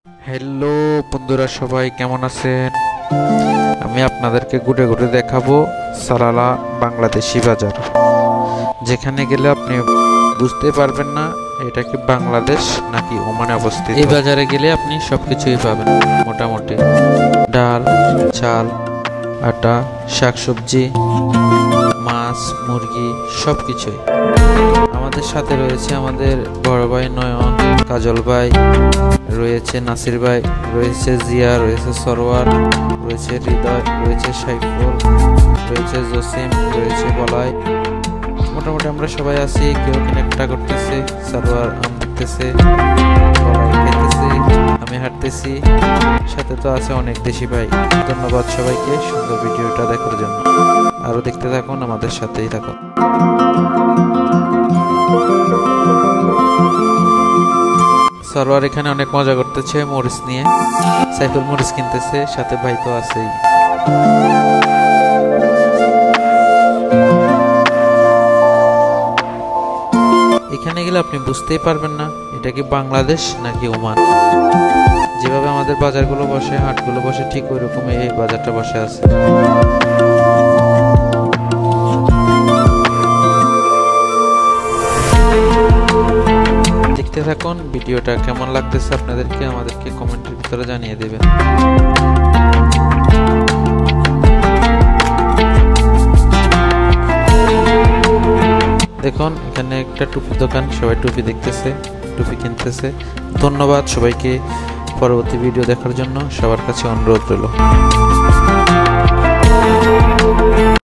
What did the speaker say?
Hello বন্ধুরা, সবাই কেমন আছেন? আমি আপনাদেরকে ঘুরে ঘুরে দেখাবো সালালা বাংলাদেশি বাজার, যেখানে গেলে আপনি বুঝতে পারবেন না এটা কি বাংলাদেশ নাকি ওমানে অবস্থিত। এই বাজারে গেলে আপনি সবকিছুই পাবেন, মোটামুটি ডাল, চাল, আটা, শাকসবজি, মাছ, মুরগি সবকিছুই। আমাদের সাথে রয়েছে আমাদের বড় ভাই নয়ন, কাজল ভাই, রয়েছে নাসির ভাই, রয়েছে জিয়া, রয়েছে সরওয়ার, রয়েছে হৃদয়, রয়েছে সাইফুল, রয়েছে জসিম, রয়েছে বলাই। মোটামুটি আমরা সবাই আছি। কেউ কেনাকাটা করতেছে, সরওয়ার আম দেখতেছে, বলাই খেতেছে, আমি হাঁটতেছি। সাথে তো আছে অনেক দেশি ভাই। ধন্যবাদ সবাইকে সুন্দর ভিডিওটা দেখার জন্য। আরো দেখতে থাকুন, আমাদের সাথেই থাকুন। সরওয়ার এখানে অনেক মজা করতেছে মরিচ নিয়ে। সাইফুল মরিচ কিনতেছে, সাথে ভাই তো আছেই। এখানে গেলে আপনি বুঝতেই পারবেন না এটা কি বাংলাদেশ নাকি ওমান। যেভাবে আমাদের বাজারগুলো বসে, হাটগুলো বসে, ঠিক ওই রকমই এই বাজারটা বসে আছে। দেখতে থাকুন ভিডিওটা। কেমন লাগতেছে আপনাদেরকে আমাদেরকে কমেন্টের ভিতরে জানিয়ে দেবেন। দেখুন এখানে একটা টুপির দোকান, সবাই টুপি দেখতেছে, টুপি কিনতেছে। ধন্যবাদ সবাইকে। পরবর্তী ভিডিও দেখার জন্য সবার কাছে অনুরোধ রইল।